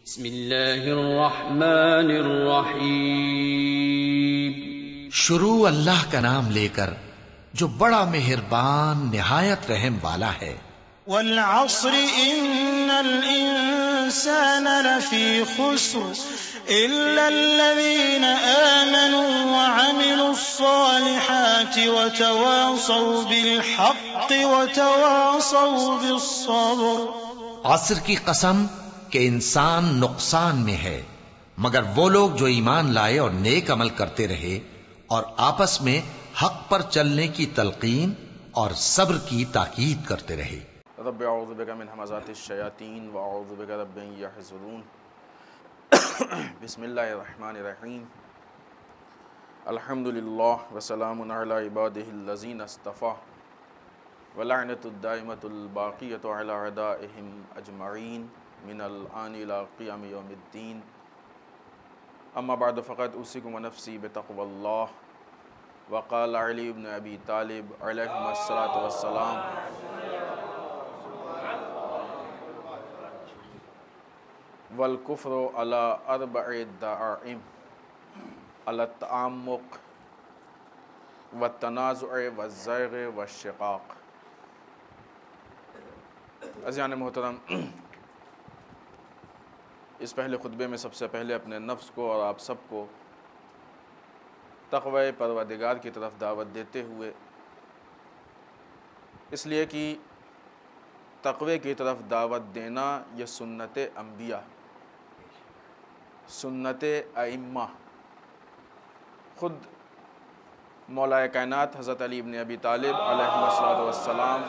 بسم اللہ الرحمن الرحیم۔ شروع اللہ کا نام لے کر جو بڑا مہربان نہایت رحم والا ہے۔ والعصر ان الانسان لفی خسر الا الذین آمنوا وعملوا الصالحات وتواصوا بالحق وتواصوا بالصبر۔ عصر کی قسم کہ انسان نقصان میں ہے مگر وہ لوگ جو ایمان لائے اور نیک عمل کرتے رہے اور آپس میں حق پر چلنے کی تلقین اور صبر کی تاکید کرتے رہے۔ رب اعوذ بک من ہمزات الشیاطین واعوذ بک رب ان یحضرون۔ بسم اللہ الرحمن الرحیم۔ الحمدللہ وسلام علی عبادہ الذین اصطفیٰ ولعنۃ الدائمۃ الباقیۃ علی اعدائہم اجمعین من الآن الی قیام یوم الدین۔ اما بعد فقد اوصیکم ونفسی بتقوی اللہ۔ وقال علی بن ابی طالب علیہم الصلاۃ والسلام: والکفر علی اربع دعائم: علی التعمق والتنازع والزیغ والشقاق۔ عزیزان محترم، اس پہلے خطبے میں سب سے پہلے اپنے نفس کو اور آپ سب کو تقوی پروردگار کی طرف دعوت دیتے ہوئے، اس لیے کہ تقوی کی طرف دعوت دینا یہ سنت انبیاء، سنت ائمہ، خود مولا کائنات حضرت علی بن ابی طالب علیہ السلام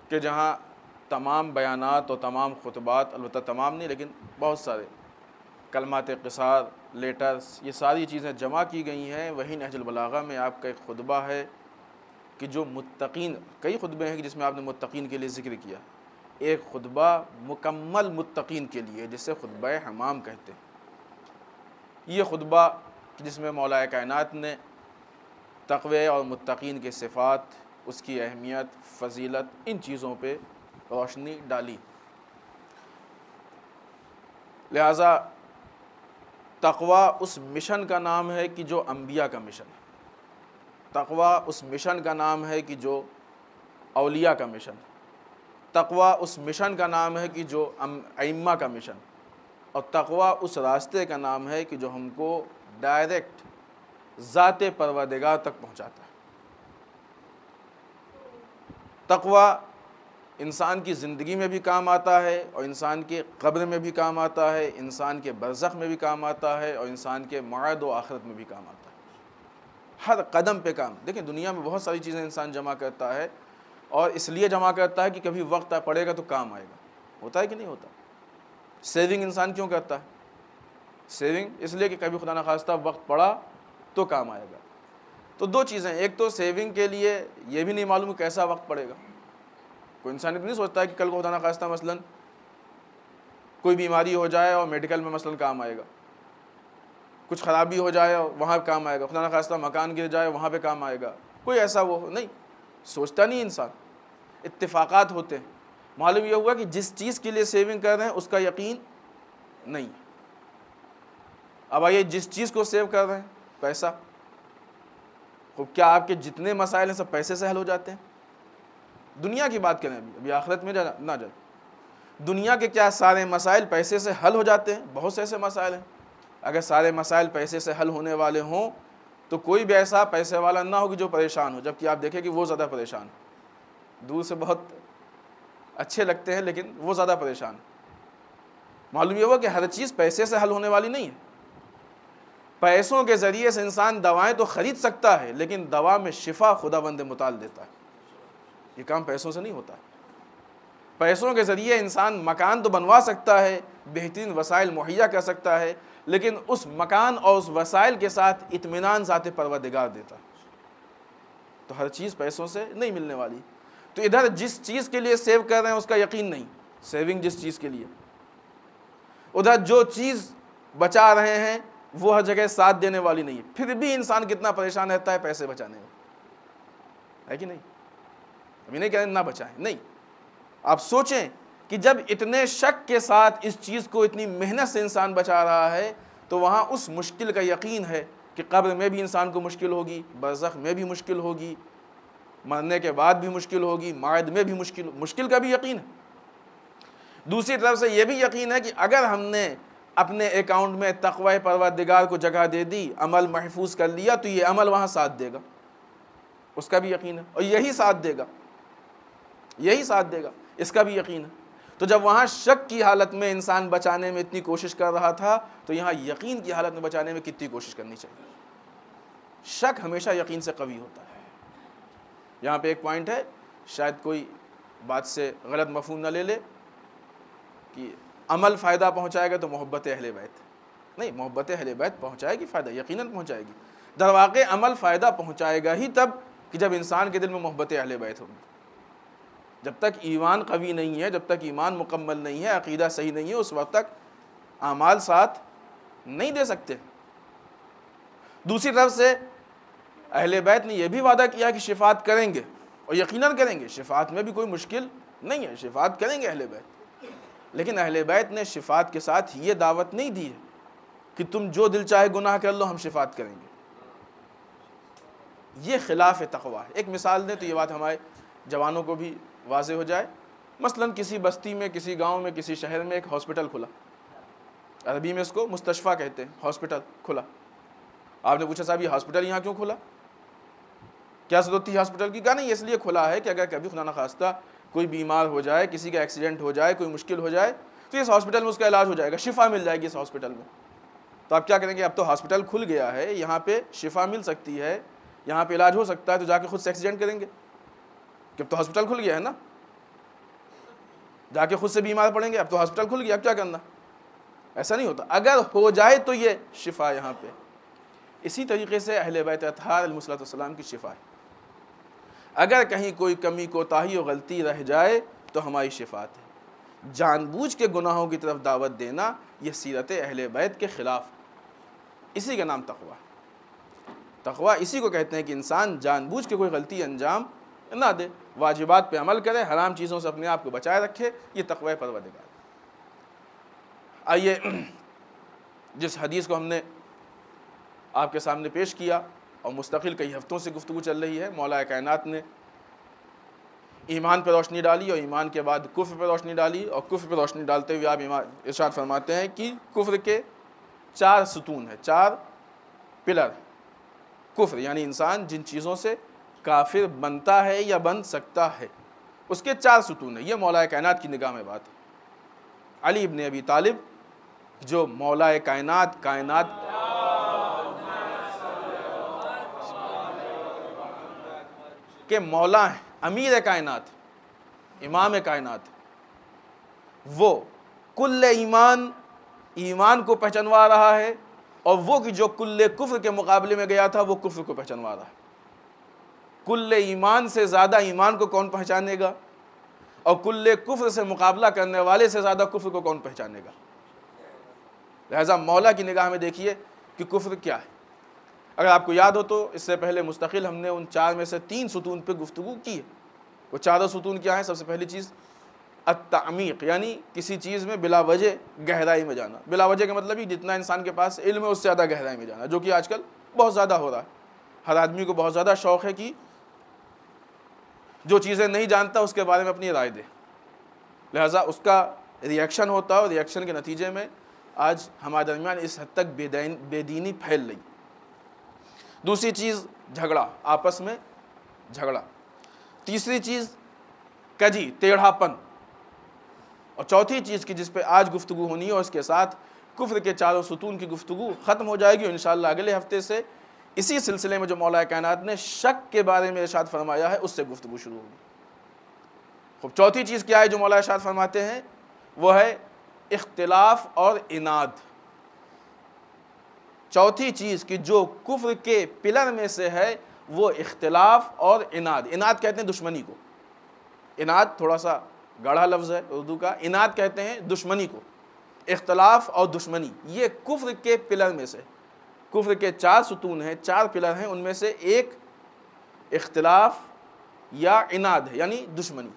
کہ جہاں تمام بیانات اور تمام خطبات، البتہ تمام نہیں لیکن بہت سارے کلمات قصار، لیٹرز، یہ ساری چیزیں جمع کی گئی ہیں، وہی نہج البلاغہ میں آپ کا ایک خطبہ ہے کہ جو متقین، کئی خطبے ہیں جس میں آپ نے متقین کے لیے ذکر کیا، ایک خطبہ مکمل متقین کے لیے جسے خطبہ حمام کہتے ہیں۔ یہ خطبہ جس میں مولا کائنات نے تقوی اور متقین کے صفات، اس کی اہمیت، فضیلت، ان چیزوں پہ روشنی ڈالی۔ لہٰذا تقوی اس مشن کا نام ہے کہ جو انبیاء کا مشن ہے، تقوی اس مشن کا نام ہے کہ جو اولیاء کا مشن ہے، تقوی اس مشن کا نام ہے کہ جو ائمہ کا مشن، اور تقوی اس راستے کا نام ہے کہ جو ہم کو ڈائریکٹ ذات پروردگار تک پہنچاتا ہے۔ تقوی انسان کی زندگی میں بھی کام آتا ہے اور انسان کے قبر میں بھی کام آتا ہے، انسان کے برزخ میں بھی کام آتا ہے اور انسان کے معاد و آخرت میں بھی کام آتا ہے۔ ہر قدم پہ کام۔ دیکھیں دنیا میں بہت ساری چیزیں انسان جمع کرتا ہے اور اس لیے جمع کرتا ہے کہ کبھی وقت پڑے گا تو کام آئے گا۔ ہوتا ہے کہ نہیں ہوتا؟ سیونگ انسان کیوں کرتا ہے؟ سیونگ اس لیے کہ کبھی خدا نخواستہ وقت پڑا تو کام آئے گا۔ تو دو چیزیں، ایک تو سیونگ کے لیے یہ بھی نہیں معلوم کیسا وقت پڑے گا۔ کوئی انسان نہیں سوچتا ہے کہ کل کو خدا نخواستہ مثلاً کوئی بیماری ہو جائے اور میڈیکل میں مثلاً کام آئے گا، کچھ خرابی ہو جائے اور وہاں پہ کام آئے گا، خدا نخواستہ مکان گر جائے وہاں پہ کام آئے گا، کوئی ایسا وہ نہیں سوچتا نہیں انسان۔ اتفاقات ہوتے ہیں۔ معلوم یہ ہوا کہ جس چیز کے لیے سیونگ کر رہے ہیں اس کا یقین نہیں۔ اب آئیے جس چیز کو سیو کر رہے ہیں، پیسہ، خوب کیا آپ کے جتنے مسائل ہیں سب پیسے سے حل ہو جاتے ہیں؟ دنیا کی بات کریں، ابھی آخرت میں نہ جائیں، دنیا کے کیا سارے مسائل پیسے سے حل ہو جاتے ہیں؟ بہت سے ایسے مسائل ہیں۔ اگر سارے مسائل پیسے سے حل ہونے والے ہوں تو کوئی بھی ایسا پیسے والا نہ ہوگی جو پریشان ہو، جبکہ آپ دیکھیں کہ وہ زیادہ پریشان ہے۔ دور سے بہت اچھے لگتے ہیں لیکن وہ زیادہ پریشان ہے۔ معلوم یہ ہوا کہ ہر چیز پیسے سے حل ہونے والی نہیں ہے۔ پیسوں کے ذریعے سے انسان دوائیں تو خرید سکتا ہے لیکن دوا میں شفا خداوند متعال دیتا ہے۔ یہ کام پیسوں سے نہیں ہوتا ہے۔ پیسوں کے ذریعے انسان مکان تو بنوا سکتا ہے، بہترین وسائل مہیا کر سکتا ہے، لیکن اس مکان اور اس وسائل کے ساتھ اطمینان ذات پروردگار دیتا ہے۔ تو ہر چیز پیسوں سے نہیں ملنے والی۔ تو ادھر جس چیز کے لیے سیو کر رہے ہیں اس کا یقین نہیں، سیونگ جس چیز کے لیے، ادھر جو چیز بچا رہے ہیں وہ ہر جگہ ساتھ دینے والی نہیں ہے۔ پھر بھی انسان کتنا پریشان رہتا ہے پیسے بچانے میں، ہے کہ نہیں؟ ابھی نہیں کہہ رہے نہ بچائیں، نہیں، آپ سوچیں کہ جب اتنے شک کے ساتھ اس چیز کو اتنی محنت سے انسان بچا رہا ہے تو وہاں اس مشکل کا یقین ہے کہ قبر میں بھی انسان کو مشکل ہوگی، برزخ میں بھی مشکل ہوگی، مرنے کے بعد بھی مشکل ہوگی، معاد میں بھی مشکل کا بھی یقین ہے۔ دوسری طرف سے یہ بھی یقین ہے کہ اگر ہم نے اپنے اکاؤنٹ میں تقوی پروردگار کو جگہ دے دی، عمل محفوظ کر لیا، تو یہ عمل وہاں ساتھ دے گا، اس کا بھی یقین ہے، اور یہی ساتھ دے گا، یہی ساتھ دے گا، اس کا بھی یقین ہے۔ تو جب وہاں شک کی حالت میں انسان بچانے میں اتنی کوشش کر رہا تھا تو یہاں یقین کی حالت میں بچانے میں کتنی کوشش کرنی چاہیے۔ شک ہمیشہ یقین سے قوی ہوتا ہے۔ یہاں پہ ایک پوائنٹ ہے، شاید کوئی بات سے غلط مفہوم نہ لے لے کہ عمل فائدہ پہنچائے گا تو محبت اہل بیت، نہیں، محبت اہل بیت پہنچائے گی فائدہ، یقیناً پہنچائے گی۔ در واقع عمل فائدہ پہنچائے گا ہی تب کہ جب انسان کے دل میں محبت اہل بیت ہوگی۔ جب تک ایمان قوی نہیں ہے، جب تک ایمان مکمل نہیں ہے، عقیدہ صحیح نہیں ہے، اس وقت تک اعمال ساتھ نہیں دے سکتے۔ دوسری طرف سے اہل بیت نے یہ بھی وعدہ کیا کہ شفاعت کریں گے، اور یقیناً کریں گے، شفاعت میں بھی کوئی مشکل نہیں ہے، شفاعت کریں گے اہل بیت۔ لیکن اہل بیت نے شفاعت کے ساتھ یہ دعوت نہیں دی ہے کہ تم جو دل چاہے گناہ کر لو، ہم شفاعت کریں گے۔ یہ خلاف تقویٰ ہے۔ ایک مثال دیں تو یہ بات ہمارے جوانوں کو بھی واضح ہو جائے۔ مثلا کسی بستی میں، کسی گاؤں میں، کسی شہر میں ایک ہاسپٹل کھلا، عربی میں اس کو مستشفیٰ کہتے ہیں، ہاسپٹل کھلا۔ آپ نے پوچھا صاحب یہ ہاسپٹل یہاں کیوں کھلا، کیا ضرورت تھی ہاسپٹل کی؟ کہا نہیں، اس لیے کھلا ہے کہ اگر کبھی خدا نخواستہ کوئی بیمار ہو جائے، کسی کا ایکسیڈنٹ ہو جائے، کوئی مشکل ہو جائے تو اس ہاسپٹل میں اس کا علاج ہو جائے گا، شفا مل جائے گی اس ہاسپٹل میں۔ تو آپ کیا کریں گے؟ اب تو ہاسپٹل کھل گیا ہے، یہاں پہ شفا مل سکتی ہے، یہاں پہ علاج ہو سکتا ہے، تو جا کے خود سے ایکسیڈنٹ کریں گے کہ اب تو ہاسپٹل کھل گیا ہے نا، جا کے خود سے بیمار پڑیں گے، اب تو ہاسپٹل کھل گیا، اب کیا کرنا؟ ایسا نہیں ہوتا، اگر ہو جائے تو یہ شفا یہاں پہ۔ اسی طریقے سے اہل بیت اطہار علیہ الصلوۃ والسلام کی شفا ہے۔ اگر کہیں کوئی کمی کوتاہی اور غلطی رہ جائے تو ہماری شفاعت ہے۔ جان بوجھ کے گناہوں کی طرف دعوت دینا یہ سیرت اہل بیت کے خلاف، اسی کا نام تقویٰ ہے۔ تقویٰ اسی کو کہتے ہیں کہ انسان جان بوجھ کے کوئی غلطی انجام نہ دے، واجبات پہ عمل کرے، حرام چیزوں سے اپنے آپ کو بچائے رکھے، یہ تقویٰ پروردگار ہے۔ آئیے جس حدیث کو ہم نے آپ کے سامنے پیش کیا اور مستقل کئی ہفتوں سے گفتگو چل رہی ہے، مولا کائنات نے ایمان پہ روشنی ڈالی اور ایمان کے بعد کفر پہ روشنی ڈالی، اور کفر پہ روشنی ڈالتے ہوئے آپ ارشاد فرماتے ہیں کہ کفر کے 4 ستون ہیں، 4 پلر۔ کفر یعنی انسان جن چیزوں سے کافر بنتا ہے یا بن سکتا ہے، اس کے 4 ستون ہیں۔ یہ مولا کائنات کی نگاہ میں بات ہے۔ علی ابن ابی طالب جو مولا کائنات کے مولا ہیں، امیر کائنات، امام کائنات، وہ کل ایمان کو پہچنوا رہا ہے، اور وہ کہ جو کل کفر کے مقابلے میں گیا تھا وہ کفر کو پہچنوا رہا ہے۔ کل ایمان سے زیادہ ایمان کو کون پہچانے گا، اور کل کفر سے مقابلہ کرنے والے سے زیادہ کفر کو کون پہچانے گا؟ لہذا مولا کی نگاہ میں دیکھیے کہ کفر کیا ہے۔ اگر آپ کو یاد ہو تو اس سے پہلے مستقل ہم نے ان 4 میں سے 3 ستون پہ گفتگو کی ہے۔ وہ 4 ستون کیا ہیں؟ سب سے پہلی چیز التعمیق، یعنی کسی چیز میں بلا وجہ گہرائی میں جانا۔ بلا وجہ کا مطلب ہی جتنا انسان کے پاس علم ہے اس سے زیادہ گہرائی میں جانا، جو کہ آج کل بہت زیادہ ہو رہا ہے۔ ہر آدمی کو بہت زیادہ شوق ہے کہ جو چیزیں نہیں جانتا اس کے بارے میں اپنی رائے دے، لہٰذا اس کا ریئیکشن ہوتا ہے، اور ریئیکشن کے نتیجے میں آج ہمارے درمیان اس حد تک بے دینی پھیل رہی۔ دوسری چیز جھگڑا، آپس میں جھگڑا۔ تیسری چیز کجی، ٹیڑھا پن۔ اور چوتھی چیز کی جس پہ آج گفتگو ہونی ہے، اور اس کے ساتھ کفر کے 4 ستون کی گفتگو ختم ہو جائے گی، اور انشاءاللہ اگلے ہفتے سے اسی سلسلے میں جو مولا کائنات نے شک کے بارے میں ارشاد فرمایا ہے اس سے گفتگو شروع ہوگی۔ خوب، چوتھی چیز کیا ہے جو مولا ارشاد فرماتے ہیں؟ وہ ہے اختلاف اور عناد۔ چوتھی چیز کہ جو کفر کے پلر میں سے ہے وہ اختلاف اور عناد۔ عناد کہتے ہیں دشمنی کو، عناد تھوڑا سا گاڑھا لفظ ہے اردو کا، عناد کہتے ہیں دشمنی کو۔ اختلاف اور دشمنی یہ کفر کے پلر میں سے، کفر کے 4 ستون ہیں، 4 پلر ہیں، ان میں سے ایک اختلاف یا عناد ہے یعنی دشمنی۔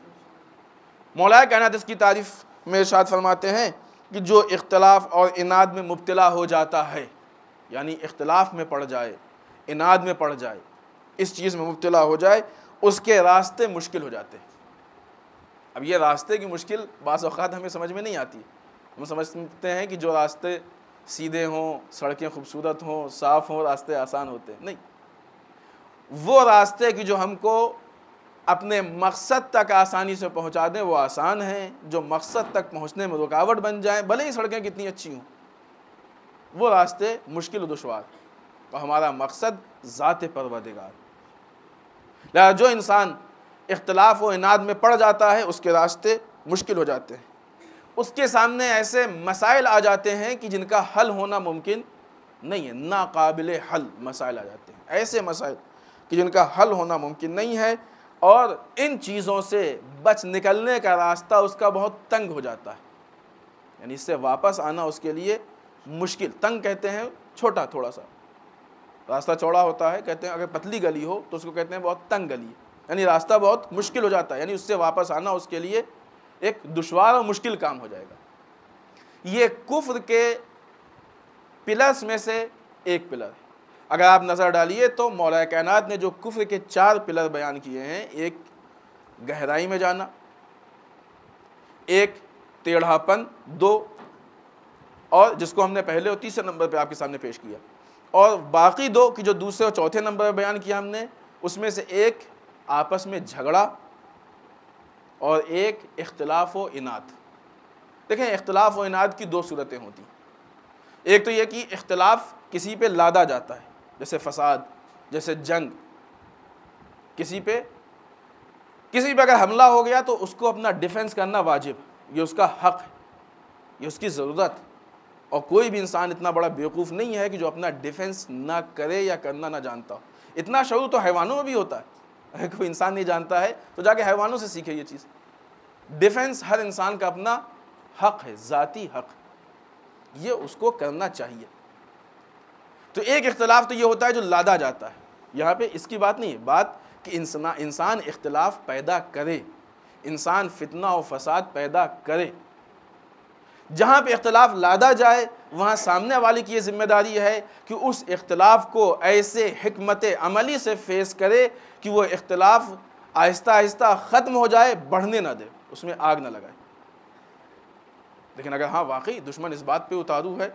مولا کائنات اس کی تعریف میں ارشاد فرماتے ہیں کہ جو اختلاف اور عناد میں مبتلا ہو جاتا ہے، یعنی اختلاف میں پڑ جائے، عناد میں پڑ جائے، اس چیز میں مبتلا ہو جائے، اس کے راستے مشکل ہو جاتے ہیں۔ اب یہ راستے کی مشکل بعض اوقات ہمیں سمجھ میں نہیں آتی، ہم سمجھتے ہیں کہ جو راستے سیدھے ہوں، سڑکیں خوبصورت ہوں، صاف ہوں، راستے آسان ہوتے ہیں، نہیں، وہ راستے کی جو ہم کو اپنے مقصد تک آسانی سے پہنچا دیں وہ آسان ہیں، جو مقصد تک پہنچنے میں رکاوٹ بن جائیں بھلے ہی سڑکیں کتنی اچھی ہوں، وہ راستے مشکل و دشوار، اور ہمارا مقصد ذات پروردگار۔ لہذا جو انسان اختلاف و عناد میں پڑ جاتا ہے اس کے راستے مشکل ہو جاتے ہیں، اس کے سامنے ایسے مسائل آ جاتے ہیں کہ جن کا حل ہونا ممکن نہیں ہے، ناقابل حل مسائل آ جاتے ہیں، ایسے مسائل کہ جن کا حل ہونا ممکن نہیں ہے، اور ان چیزوں سے بچ نکلنے کا راستہ اس کا بہت تنگ ہو جاتا ہے، یعنی اس سے واپس آنا اس کے لیے مشکل۔ تنگ کہتے ہیں چھوٹا، تھوڑا سا راستہ چوڑا ہوتا ہے، کہتے ہیں اگر پتلی گلی ہو تو اس کو کہتے ہیں بہت تنگ گلی، یعنی راستہ بہت مشکل ہو جاتا ہے، یعنی اس سے واپس آنا اس کے لیے ایک دشوار اور مشکل کام ہو جائے گا۔ یہ کفر کے پلرز میں سے ایک پلر ہے۔ اگر آپ نظر ڈالیے تو مولا کائنات نے جو کفر کے 4 پلر بیان کیے ہیں، ایک گہرائی میں جانا، ایک ٹیڑھا پن، 2 اور جس کو ہم نے پہلے اور تیسرے نمبر پہ آپ کے سامنے پیش کیا، اور باقی 2 کی جو دوسرے اور چوتھے نمبر پہ بیان کیا ہم نے، اس میں سے ایک آپس میں جھگڑا اور ایک اختلاف و عناد۔ دیکھیں اختلاف و عناد کی 2 صورتیں ہوتی ہیں، ایک تو یہ کہ اختلاف کسی پہ لادا جاتا ہے، جیسے فساد، جیسے جنگ، کسی پہ اگر حملہ ہو گیا تو اس کو اپنا ڈیفنس کرنا واجب، یہ اس کا حق ہے، یہ اس کی ضرورت، اور کوئی بھی انسان اتنا بڑا بیوقوف نہیں ہے کہ جو اپنا ڈیفنس نہ کرے یا کرنا نہ جانتا ہو۔ اتنا شعور تو حیوانوں میں بھی ہوتا ہے، اگر کوئی انسان نہیں جانتا ہے تو جا کے حیوانوں سے سیکھے یہ چیز۔ ڈیفنس ہر انسان کا اپنا حق ہے، ذاتی حق، یہ اس کو کرنا چاہیے۔ تو ایک اختلاف تو یہ ہوتا ہے جو لادا جاتا ہے، یہاں پہ اس کی بات نہیں ہے، بات کہ انسان اختلاف پیدا کرے، انسان فتنہ و فساد پیدا کرے۔ جہاں پہ اختلاف لادا جائے وہاں سامنے والے کی یہ ذمہ داری ہے کہ اس اختلاف کو ایسے حکمت عملی سے فیس کرے کہ وہ اختلاف آہستہ آہستہ ختم ہو جائے، بڑھنے نہ دے، اس میں آگ نہ لگائے۔ لیکن اگر ہاں واقعی دشمن اس بات پہ اتارو ہے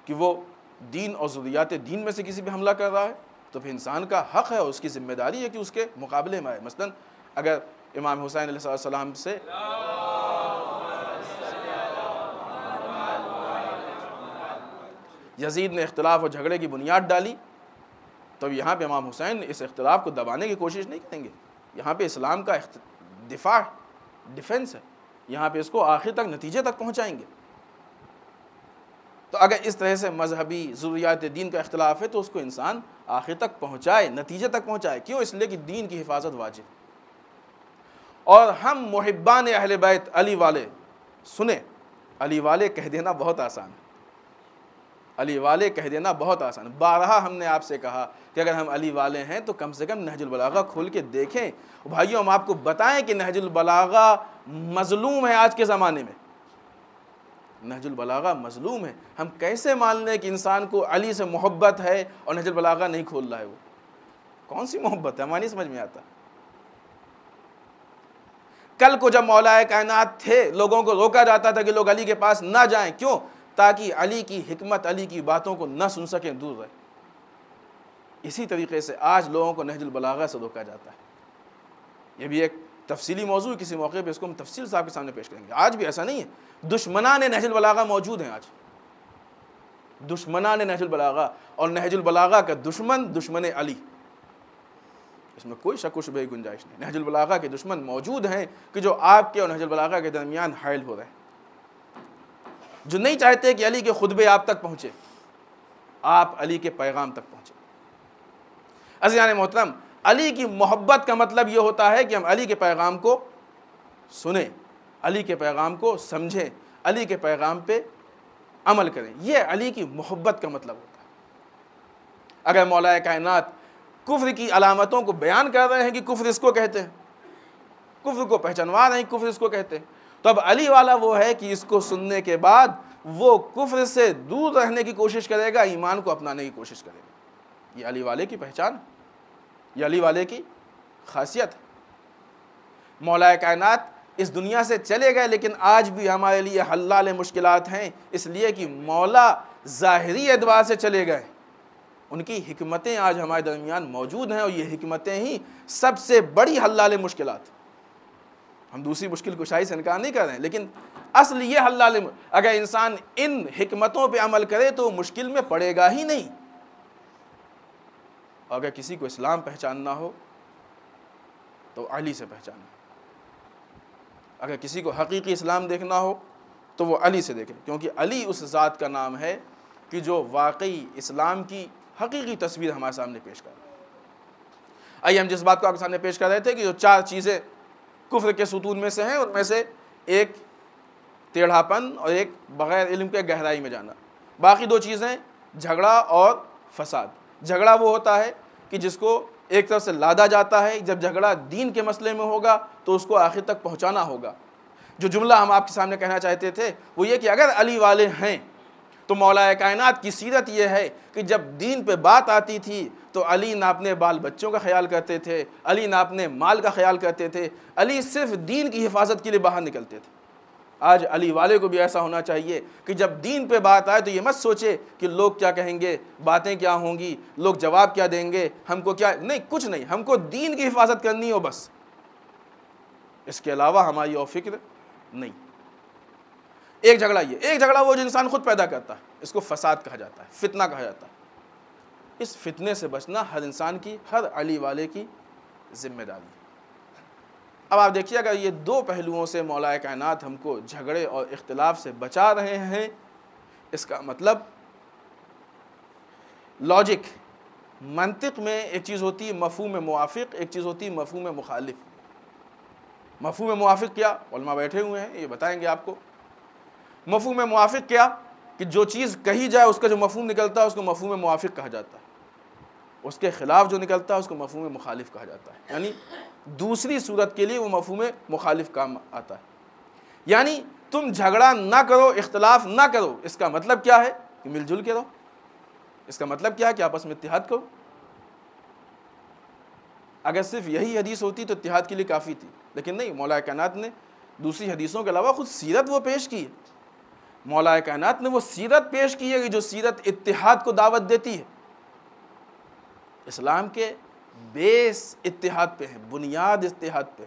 کہ وہ دین اور ضروریات دین میں سے کسی پہ حملہ کر رہا ہے تو پھر انسان کا حق ہے اور اس کی ذمہ داری ہے کہ اس کے مقابلے میں آئے۔ مثلا اگر امام حسین علیہ السلام سے یزید نے اختلاف اور جھگڑے کی بنیاد ڈالی تو یہاں پہ امام حسین اس اختلاف کو دبانے کی کوشش نہیں کریں گے، یہاں پہ اسلام کا دفاع، ڈیفنس ہے، یہاں پہ اس کو آخر تک نتیجے تک پہنچائیں گے۔ تو اگر اس طرح سے مذہبی ضروریات دین کا اختلاف ہے تو اس کو انسان آخر تک پہنچائے، نتیجے تک پہنچائے، کیوں؟ اس لیے کہ دین کی حفاظت واجب۔ اور ہم محبان اہل بیت علی والے سنیں، علی والے کہہ دینا بہت آسان ہے، علی والے کہہ دینا بہت آسان ہے۔ بارہا ہم نے آپ سے کہا کہ اگر ہم علی والے ہیں تو کم سے کم نہج البلاغہ کھول کے دیکھیں۔ بھائیوں ہم آپ کو بتائیں کہ نہج البلاغہ مظلوم ہے آج کے زمانے میں، نہج البلاغہ مظلوم ہے۔ ہم کیسے مان لیں کہ انسان کو علی سے محبت ہے اور نہج البلاغہ نہیں کھول رہا ہے؟ وہ کون سی محبت ہے؟ ہمیں نہیں سمجھ میں آتا۔ کل کو جب مولا کائنات تھے لوگوں کو روکا جاتا تھا کہ لوگ علی کے پاس نہ جائیں، کیوں؟ تاکہ علی کی حکمت، علی کی باتوں کو نہ سن سکیں، دور رہے۔ اسی طریقے سے آج لوگوں کو نہج البلاغہ سے روکا جاتا ہے۔ یہ بھی ایک تفصیلی موضوع ہے، کسی موقع پہ اس کو ہم تفصیل سے آپ کے سامنے پیش کریں گے۔ آج بھی ایسا نہیں ہے، دشمنان نہج البلاغہ موجود ہیں، آج دشمنان نہج البلاغہ، اور نہج البلاغہ کا دشمن علی، اس میں کوئی شک و شبہ کی گنجائش نہیں۔ نہج البلاغہ کے دشمن موجود ہیں کہ جو آپ کے اور نہج البلاغہ کے درمیان حائل ہو رہے ہیں، جو نہیں چاہتے کہ علی کے خطبے آپ تک پہنچے، آپ علی کے پیغام تک پہنچے۔ عزیزان محترم، علی کی محبت کا مطلب یہ ہوتا ہے کہ ہم علی کے پیغام کو سنیں، علی کے پیغام کو سمجھیں، علی کے پیغام پہ عمل کریں، یہ علی کی محبت کا مطلب ہوتا ہے۔ اگر مولا کائنات کفر کی علامتوں کو بیان کر رہے ہیں کہ کفر اس کو کہتے ہیں، کفر کو پہچانوا رہے ہیں، کفر اس کو کہتے ہیں۔ تو اب علی والا وہ ہے کہ اس کو سننے کے بعد وہ کفر سے دور رہنے کی کوشش کرے گا، ایمان کو اپنانے کی کوشش کرے گا۔ یہ علی والے کی پہچان، یہ علی والے کی خاصیت ہے۔ مولا کائنات اس دنیا سے چلے گئے لیکن آج بھی ہمارے لیے حلال مشکلات ہیں، اس لیے کہ مولا ظاہری اعتبار سے چلے گئے، ان کی حکمتیں آج ہمارے درمیان موجود ہیں، اور یہ حکمتیں ہی سب سے بڑی حلال مشکلات۔ ہم دوسری مشکل کشائی سے انکار نہیں کر رہے ہیں، لیکن اصل یہ حلال، اگر انسان ان حکمتوں پہ عمل کرے تو مشکل میں پڑے گا ہی نہیں۔ اگر کسی کو اسلام پہچاننا ہو تو علی سے پہچانا، اگر کسی کو حقیقی اسلام دیکھنا ہو تو وہ علی سے دیکھے، کیونکہ علی اس ذات کا نام ہے کہ جو واقعی اسلام کی حقیقی تصویر ہمارے سامنے پیش کر رہا ہے۔ آئیے ہم جس بات کو آپ کے سامنے پیش کر رہے تھے کہ جو 4 چیزیں کفر کے ستون میں سے ہیں، ان میں سے ایک ٹیڑھا پن اور ایک بغیر علم کے گہرائی میں جانا، باقی 2 چیزیں جھگڑا اور فساد۔ جھگڑا وہ ہوتا ہے کہ جس کو ایک طرف سے لادا جاتا ہے، جب جھگڑا دین کے مسئلے میں ہوگا تو اس کو آخر تک پہنچانا ہوگا۔ جو جملہ ہم آپ کے سامنے کہنا چاہتے تھے وہ یہ کہ اگر علی والے ہیں تو مولا کائنات کی سیرت یہ ہے کہ جب دین پہ بات آتی تھی تو علی نہ اپنے بال بچوں کا خیال کرتے تھے، علی نہ اپنے مال کا خیال کرتے تھے، علی صرف دین کی حفاظت کے لیے باہر نکلتے تھے۔ آج علی والے کو بھی ایسا ہونا چاہیے کہ جب دین پہ بات آئے تو یہ مت سوچے کہ لوگ کیا کہیں گے، باتیں کیا ہوں گی، لوگ جواب کیا دیں گے، ہم کو کیا، نہیں، کچھ نہیں، ہم کو دین کی حفاظت کرنی ہو بس، اس کے علاوہ ہماری اور فکر نہیں۔ ایک جھگڑا یہ، ایک جھگڑا وہ جو انسان خود پیدا کرتا ہے، اس کو فساد کہا جاتا ہے، فتنہ کہا جاتا ہے۔ اس فتنے سے بچنا ہر انسان کی، ہر علی والے کی ذمہ داری ہے۔ اب آپ دیکھیے اگر یہ 2 پہلوؤں سے مولا کائنات ہم کو جھگڑے اور اختلاف سے بچا رہے ہیں، اس کا مطلب لاجک، منطق میں ایک چیز ہوتی ہے مفہوم موافق، ایک چیز ہوتی ہے مفہوم مخالف۔ مفہوم موافق کیا؟ علماء بیٹھے ہوئے ہیں، یہ بتائیں گے آپ کو۔ مفہوم موافق کیا؟ کہ جو چیز کہی جائے اس کا جو مفہوم نکلتا ہے اس کو مفہوم موافق کہا جاتا ہے، اس کے خلاف جو نکلتا ہے اس کو مفہوم مخالف کہا جاتا ہے، یعنی دوسری صورت کے لیے وہ مفہوم مخالف کام آتا ہے۔ یعنی تم جھگڑا نہ کرو، اختلاف نہ کرو، اس کا مطلب کیا ہے کہ مل جل کے رہو، اس کا مطلب کیا ہے کہ آپس میں اتحاد کرو۔ اگر صرف یہی حدیث ہوتی تو اتحاد کے لیے کافی تھی، لیکن نہیں، مولا کائنات نے دوسری حدیثوں کے علاوہ خود سیرت وہ پیش کی ہے۔ مولا کائنات نے وہ سیرت پیش کی ہے کہ جو سیرت اتحاد کو دعوت دیتی ہے۔ اسلام کے بیس اتحاد پہ ہے، بنیاد اتحاد پہ۔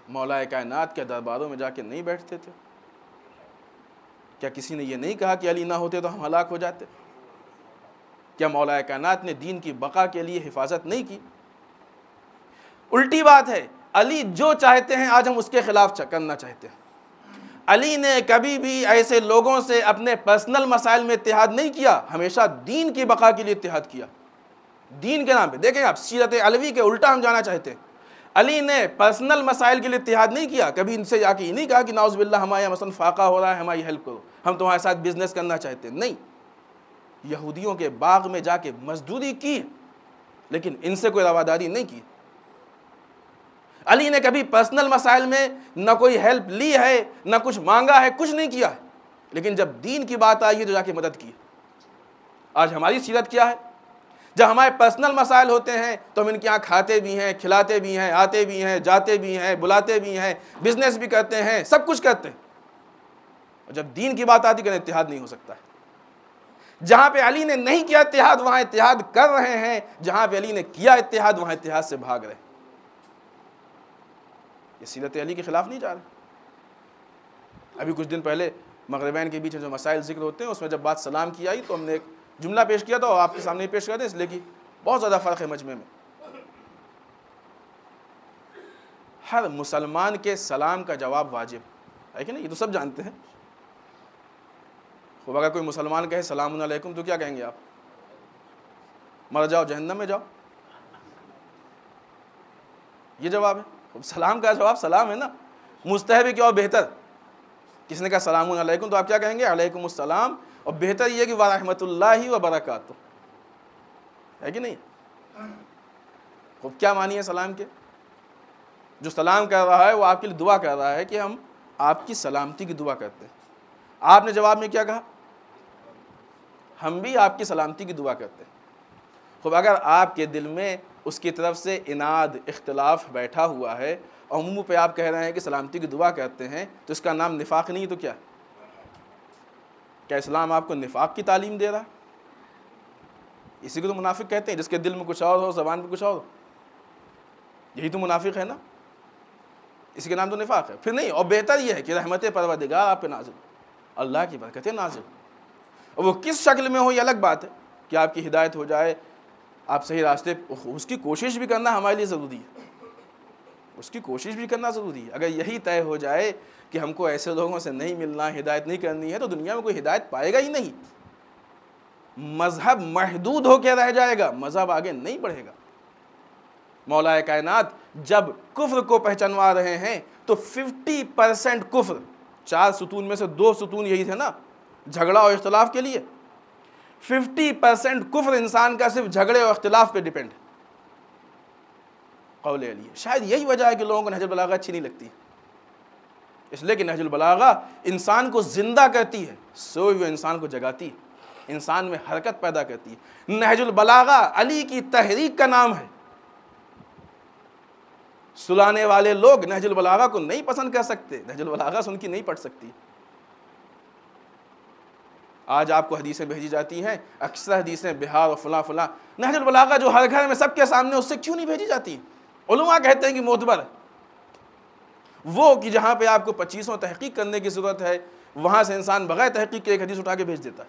مولا کائنات کے درباروں میں جا کے نہیں بیٹھتے تھے؟ کیا کسی نے یہ نہیں کہا کہ علی نہ ہوتے تو ہم ہلاک ہو جاتے؟ کیا مولا کائنات نے دین کی بقا کے لیے حفاظت نہیں کی؟ الٹی بات ہے، علی جو چاہتے ہیں آج ہم اس کے خلاف کرنا چاہتے ہیں۔ علی نے کبھی بھی ایسے لوگوں سے اپنے پرسنل مسائل میں اتحاد نہیں کیا، ہمیشہ دین کی بقا کے لیے اتحاد کیا، دین کے نام پہ۔ دیکھیں آپ، سیرت علوی کے الٹا ہم جانا چاہتے ہیں۔ علی نے پرسنل مسائل کے لیے اتحاد نہیں کیا، کبھی ان سے جا کے یہ نہیں کہا کہ نعوذ باللہ ہمارے یہاں مثلا فاقہ ہو رہا ہے، ہماری ہیلپ کرو، ہم تمہارے ساتھ بزنس کرنا چاہتے ہیں، نہیں۔ یہودیوں کے باغ میں جا کے مزدوری کی، لیکن ان سے کوئی رواداری نہیں کی۔ علی نے کبھی پرسنل مسائل میں نہ کوئی ہیلپ لی ہے، نہ کچھ مانگا ہے، کچھ نہیں کیا ہے، لیکن جب دین کی بات آئی ہے تو جا کے مدد کی۔ آج ہماری سیرت کیا ہے؟ جب ہمارے پرسنل مسائل ہوتے ہیں تو ہم ان کے یہاں کھاتے بھی ہیں، کھلاتے بھی ہیں، آتے بھی ہیں، جاتے بھی ہیں، بلاتے بھی ہیں، بزنس بھی کرتے ہیں، سب کچھ کرتے ہیں، اور جب دین کی بات آتی ہے کہ اتحاد نہیں ہو سکتا ہے۔ جہاں پہ علی نے نہیں کیا اتحاد وہاں اتحاد کر رہے ہیں، جہاں پہ علی نے کیا اتحاد وہاں اتحاد سے بھاگ رہے ہیں۔ یہ سیرت علی کے خلاف نہیں جا رہے۔ ابھی کچھ دن پہلے مغربین کے بیچ جو مسائل ذکر ہوتے ہیں اس میں جب بات سلام کی آئی تو ہم نے ایک جملہ پیش کیا تھا اور آپ کے سامنے پیش کر دیں، اس لیے کہ بہت زیادہ فرق ہے مجمع میں۔ ہر مسلمان کے سلام کا جواب واجب ہے کہ نہیں، یہ تو سب جانتے ہیں۔ خوب اگر کوئی مسلمان کہے سلام علیکم تو کیا کہیں گے آپ؟ مر جاؤ، جہنم میں جاؤ، یہ جواب ہے۔ سلام کا جواب سلام ہے نا، مستحب ہے کہ اور بہتر۔ کسی نے کہا سلام علیکم تو آپ کیا کہیں گے؟ علیکم السلام، اور بہتر یہ کہ ورحمۃ اللہ وبرکاتہ۔ ہے کہ نہیں؟ خوب کیا معنی ہے سلام کے؟ جو سلام کر رہا ہے وہ آپ کے لیے دعا کر رہا ہے کہ ہم آپ کی سلامتی کی دعا کرتے ہیں. آپ نے جواب میں کیا کہا؟ ہم بھی آپ کی سلامتی کی دعا کرتے ہیں. خوب اگر آپ کے دل میں اس کی طرف سے اناد اختلاف بیٹھا ہوا ہے اور منہ پہ آپ کہہ رہے ہیں کہ سلامتی کی دعا کرتے ہیں تو اس کا نام نفاق نہیں تو کیا؟ کیا اسلام آپ کو نفاق کی تعلیم دے رہا ہے؟ اسی کو تو منافق کہتے ہیں، جس کے دل میں کچھ اور ہو زبان پہ کچھ اور ہو. یہی تو منافق ہے نا، اسی کے نام تو نفاق ہے. پھر نہیں، اور بہتر یہ ہے کہ رحمت پروردگار آپ پہ نازل، اللہ کی برکتیں نازل، اور وہ کس شکل میں ہو یہ الگ بات ہے کہ آپ کی ہدایت ہو جائے، آپ صحیح راستے، اس کی کوشش بھی کرنا ہمارے لیے ضروری ہے. اس کی کوشش بھی کرنا ضروری ہے. اگر یہی طے ہو جائے کہ ہم کو ایسے لوگوں سے نہیں ملنا، ہدایت نہیں کرنی ہے، تو دنیا میں کوئی ہدایت پائے گا ہی نہیں. مذہب محدود ہو کے رہ جائے گا، مذہب آگے نہیں بڑھے گا. مولا کائنات جب کفر کو پہچانوا رہے ہیں تو 50% کفر، 4 ستون میں سے 2 ستون یہی تھے نا، جھگڑا اور اختلاف کے لیے. 50% کفر انسان کا صرف جھگڑے اور اختلاف پہ ڈیپینڈ ہے. قول علی. شاید یہی وجہ ہے کہ لوگوں کو نہج البلاغہ اچھی نہیں لگتی، اس لیے کہ نہج البلاغہ انسان کو زندہ کرتی ہے، سوئے ہوئے انسان کو جگاتی ہے، انسان میں حرکت پیدا کرتی ہے. نہج البلاغہ علی کی تحریک کا نام ہے. سلانے والے لوگ نہج البلاغہ کو نہیں پسند کر سکتے، نہج البلاغہ سے ان کی نہیں پڑھ سکتی. آج آپ کو حدیثیں بھیجی جاتی ہیں، اکثر حدیثیں بہار اور فلاں فلاں، نہج البلاغہ جو ہر گھر میں سب کے سامنے، اس سے کیوں نہیں بھیجی جاتی؟ علماء کہتے ہیں کہ معتبر ہے. وہ کہ جہاں پہ آپ کو 25 تحقیق کرنے کی ضرورت ہے، وہاں سے انسان بغیر تحقیق کے ایک حدیث اٹھا کے بھیج دیتا ہے.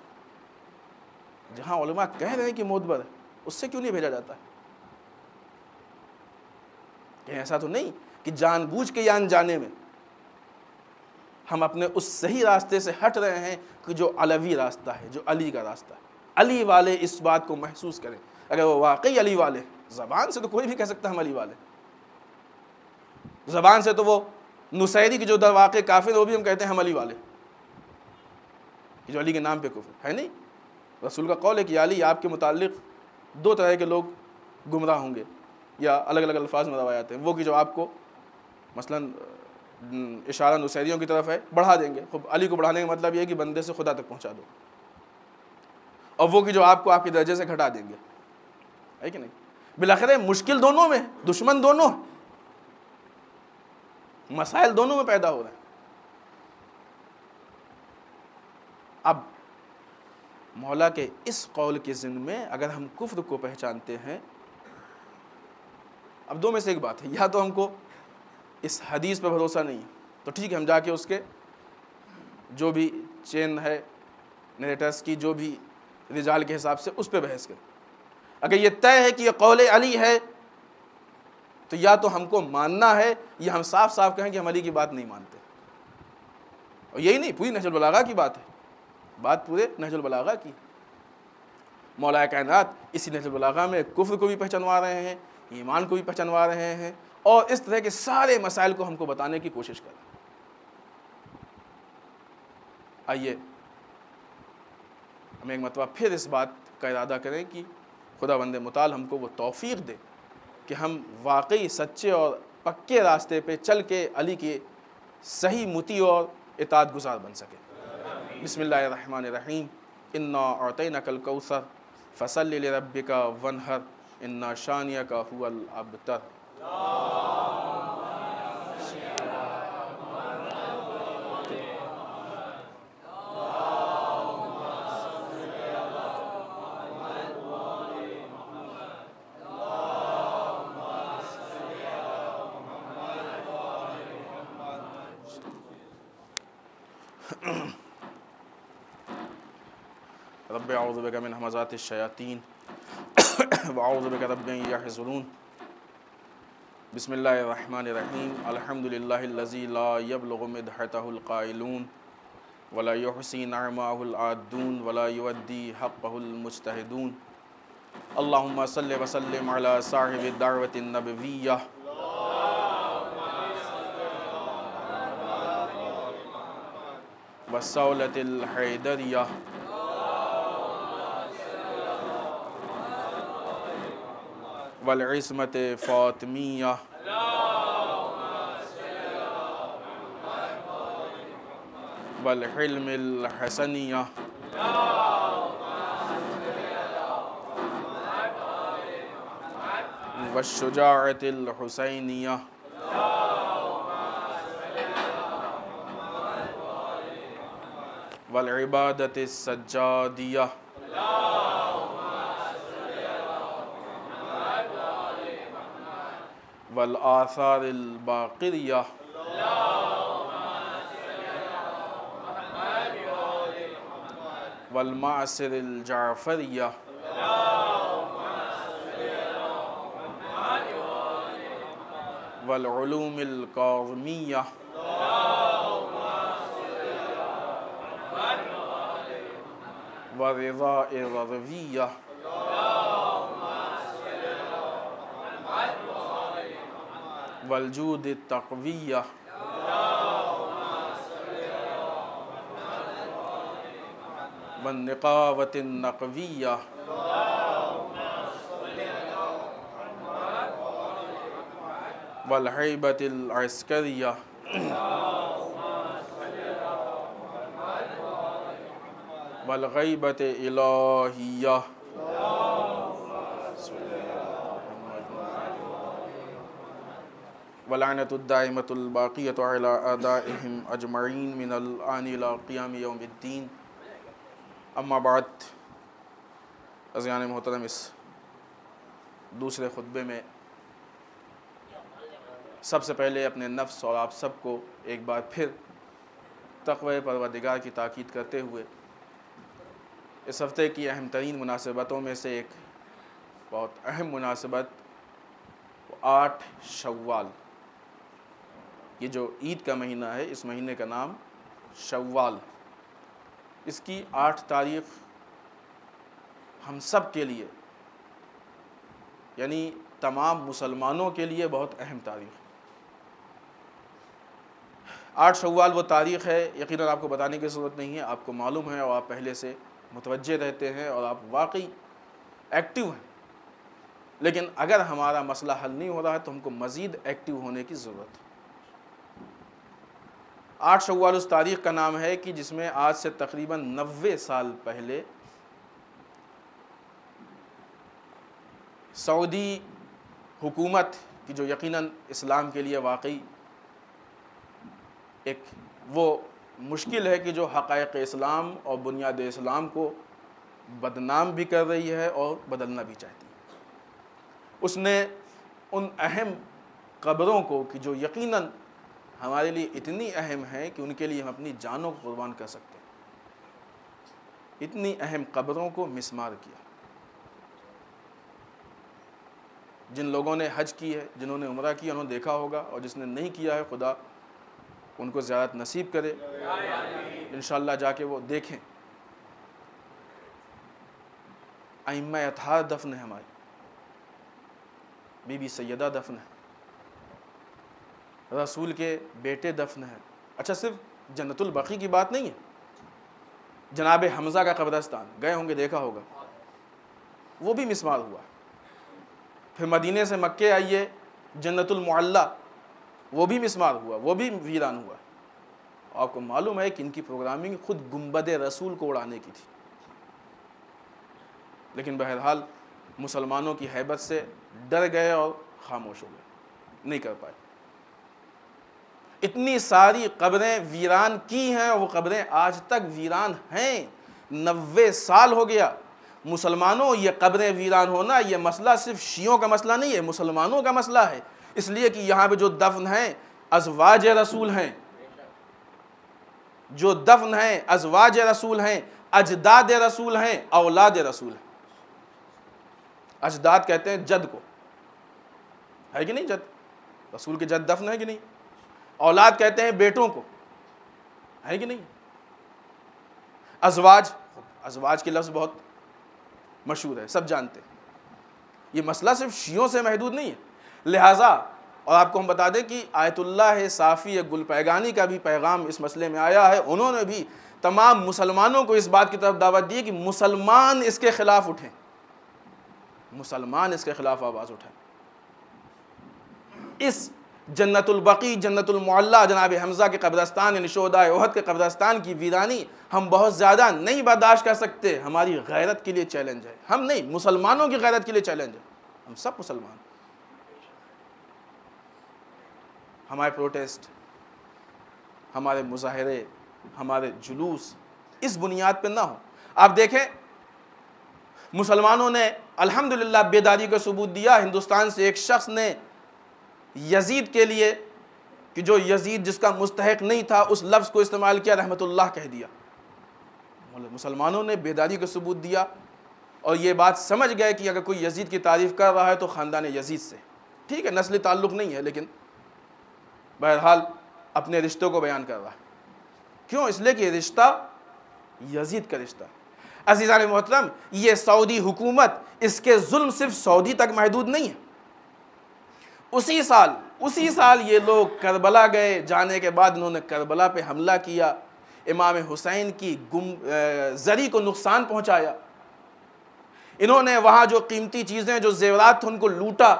جہاں علماء کہہ رہے ہیں کہ معتبر ہے، اس سے کیوں نہیں بھیجا جاتا؟ کہ ایسا تو نہیں کہ جان بوجھ کے یا انجانے میں ہم اپنے اس صحیح راستے سے ہٹ رہے ہیں کہ جو علوی راستہ ہے، جو علی کا راستہ ہے. علی والے اس بات کو محسوس کریں. اگر وہ واقعی علی والے، زبان سے تو کوئی بھی کہہ سکتا ہے ہم علی والے، زبان سے تو وہ نصیری کی جو در واقع کافر، وہ بھی ہم کہتے ہیں ہم علی والے، جو علی کے نام پہ کفر ہے. نہیں، رسول کا قول ہے کہ علی آپ کے متعلق 2 طرح کے لوگ گمراہ ہوں گے، یا الگ الگ الفاظ میں روایات ہیں. وہ کہ جو آپ کو مثلاً اشارہ نصیریوں کی طرف ہے، بڑھا دیں گے. خب علی کو بڑھانے کا مطلب یہ ہے کہ بندے سے خدا تک پہنچا دو. اور وہ کہ جو آپ کو آپ کے درجے سے گھٹا دیں گے، ہے کہ نہیں؟ بالآخر مشکل دونوں میں، دشمن دونوں، مسائل دونوں میں پیدا ہو رہے ہیں. اب مولا کے اس قول کے ضمن میں اگر ہم کفر کو پہچانتے ہیں، اب 2 میں سے ایک بات ہے، یا تو ہم کو اس حدیث پہ بھروسہ نہیں ہے تو ٹھیک ہے، ہم جا کے اس کے جو بھی چین ہے نیریٹرز کی، جو بھی رجال کے حساب سے اس پہ بحث کریں. اگر یہ طے ہے کہ یہ قول علی ہے تو یا تو ہم کو ماننا ہے، یا ہم صاف صاف کہیں کہ ہم علی کی بات نہیں مانتے. اور یہی نہیں، پوری نہج البلاغہ کی بات ہے، بات پورے نہج البلاغہ کی. مولا کائنات اسی نہج البلاغہ میں کفر کو بھی پہچانوا رہے ہیں، ایمان کو بھی پہچانوا رہے ہیں، اور اس طرح کے سارے مسائل کو ہم کو بتانے کی کوشش کریں. آئیے ہم ایک مرتبہ پھر اس بات کا ارادہ کریں کہ خدا بند متعال ہم کو وہ توفیق دے کہ ہم واقعی سچے اور پکے راستے پہ چل کے علی کے صحیح مطیع اور اطاعت گزار بن سکیں. بسم اللہ الرحمن الرحیم. انا اعطیناک الکوثر فصلی لربک وانحر انا شانئک هو الابتر. رب اعوذ بک من همزات الشیاطین واعوذ بک رب ان یحضرون. بسم اللہ الرحمن الرحیم. الحمد للہ الذی لا یبلغ مدحتہ القائلون ولا یحصی نعماہ العادون ولا یؤدی حقہ المجتہدون. اللہم صل وسلم علی صاحب الدعوۃ النبویہ والصولۃ الحیدریہ والعصمت فاطمیہ والحلم الحسنیہ والشجاعت الحسینیہ والعبادت السجادیہ والآثار الباقریہ والمعصر الجعفریہ والعلوم الکاظمیہ والرضاء الرضویہ والجود التقویہ والنقاوة النقویہ والہیبۃ العسکریہ والغیبۃ الہیہ واللعنۃ الدائمۃ الباقیۃ علی اعدائہم اجمعین من الآن الی قیام یوم الدین. اما بعد، عزیزان محترم، اس دوسرے خطبے میں سب سے پہلے اپنے نفس اور آپ سب کو ایک بار پھر تقوی پروردگار کی تاکید کرتے ہوئے اس ہفتے کی اہم ترین مناسبتوں میں سے ایک بہت اہم مناسبت 8 شوال، یہ جو عید کا مہینہ ہے، اس مہینے کا نام شوال، اس کی 8 تاریخ ہم سب کے لیے، یعنی تمام مسلمانوں کے لیے بہت اہم تاریخ ہے. 8 شوال وہ تاریخ ہے، یقیناً آپ کو بتانے کی ضرورت نہیں ہے، آپ کو معلوم ہے اور آپ پہلے سے متوجہ رہتے ہیں اور آپ واقعی ایکٹیو ہیں. لیکن اگر ہمارا مسئلہ حل نہیں ہو رہا ہے تو ہم کو مزید ایکٹیو ہونے کی ضرورت ہے. 8 شوال اس تاریخ کا نام ہے کہ جس میں آج سے تقریباً 90 سال پہلے سعودی حکومت کی، جو یقیناً اسلام کے لیے واقعی ایک وہ مشکل ہے کہ جو حقائق اسلام اور بنیاد اسلام کو بدنام بھی کر رہی ہے اور بدلنا بھی چاہتی ہے، اس نے ان اہم قبروں کو کہ جو یقیناً ہمارے لیے اتنی اہم ہیں کہ ان کے لیے ہم اپنی جانوں کو قربان کر سکتے ہیں، اتنی اہم قبروں کو مسمار کیا. جن لوگوں نے حج کی ہے، جنہوں نے عمرہ کیا، انہوں نے دیکھا ہوگا، اور جس نے نہیں کیا ہے خدا ان کو زیارت نصیب کرے، انشاءاللہ جا کے وہ دیکھیں. ائمہ اطہار دفن ہے، ہماری بی بی سیدہ دفن ہے، رسول کے بیٹے دفن ہیں. اچھا، صرف جنت البقیع کی بات نہیں ہے، جناب حمزہ کا قبرستان گئے ہوں گے، دیکھا ہوگا، وہ بھی مسمار ہوا. پھر مدینے سے مکے آئیے، جنت المعلی، وہ بھی مسمار ہوا، وہ بھی ویران ہوا. آپ کو معلوم ہے کہ ان کی پروگرامنگ خود گنبد رسول کو اڑانے کی تھی، لیکن بہرحال مسلمانوں کی ہیبت سے ڈر گئے اور خاموش ہو گئے، نہیں کر پائے. اتنی ساری قبریں ویران کی ہیں اور وہ قبریں آج تک ویران ہیں. 90 سال ہو گیا. مسلمانوں، یہ قبریں ویران ہونا، یہ مسئلہ صرف شیعوں کا مسئلہ نہیں ہے، مسلمانوں کا مسئلہ ہے. اس لیے کہ یہاں پہ جو دفن ہیں ازواج رسول ہیں، جو دفن ہیں ازواج رسول ہیں، اجداد رسول ہیں، اولاد رسول ہیں. اجداد کہتے ہیں جد کو، ہے کہ نہیں؟ جد، رسول کے جد دفن ہے کہ نہیں؟ اولاد کہتے ہیں بیٹوں کو، ہے کہ نہیں؟ ازواج، ازواج کے لفظ بہت مشہور ہے، سب جانتے ہیں. یہ مسئلہ صرف شیعوں سے محدود نہیں ہے. لہٰذا، اور آپ کو ہم بتا دیں کہ آیت اللہ صافی گل پیگانی کا بھی پیغام اس مسئلے میں آیا ہے. انہوں نے بھی تمام مسلمانوں کو اس بات کی طرف دعوت دی کہ مسلمان اس کے خلاف اٹھیں، مسلمان اس کے خلاف آواز اٹھائیں. اس جنت البقیع، جنت المعلیٰ، جناب حمزہ کے قبرستان یعنی شہدائے احد کے قبرستان کی ویرانی ہم بہت زیادہ نہیں برداشت کر سکتے. ہماری غیرت کے لیے چیلنج ہے. ہم نہیں، مسلمانوں کی غیرت کے لیے چیلنج ہے. ہم سب مسلمان. ہمارے پروٹیسٹ، ہمارے مظاہرے، ہمارے جلوس اس بنیاد پہ نہ ہو. آپ دیکھیں مسلمانوں نے الحمدللہ بیداری کا ثبوت دیا. ہندوستان سے ایک شخص نے یزید کے لیے، کہ جو یزید جس کا مستحق نہیں تھا، اس لفظ کو استعمال کیا، رحمت اللہ کہہ دیا. مسلمانوں نے بیداری کا ثبوت دیا اور یہ بات سمجھ گئے کہ اگر کوئی یزید کی تعریف کر رہا ہے تو خاندان یزید سے. ٹھیک ہے، نسلی تعلق نہیں ہے، لیکن بہرحال اپنے رشتوں کو بیان کر رہا ہے. کیوں؟ اس لیے کہ یہ رشتہ یزید کا رشتہ. عزیزان محترم، یہ سعودی حکومت، اس کے ظلم صرف سعودی تک محدود نہیں ہے. اسی سال یہ لوگ کربلا گئے. جانے کے بعد انہوں نے کربلا پہ حملہ کیا، امام حسین کی زری کو نقصان پہنچایا. انہوں نے وہاں جو قیمتی چیزیں، جو زیورات تھے، ان کو لوٹا.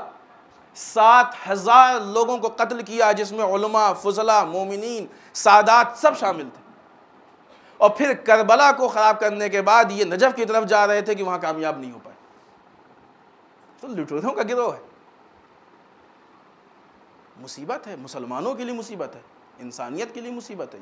7,000 لوگوں کو قتل کیا، جس میں علماء، فضلاء، مومنین، سادات سب شامل تھے. اور پھر کربلا کو خراب کرنے کے بعد یہ نجف کی طرف جا رہے تھے کہ وہاں کامیاب نہیں ہو پائے. تو لٹوروں کا گروہ ہے. مصیبت ہے، مسلمانوں کے لیے مصیبت ہے، انسانیت کے لیے مصیبت ہے.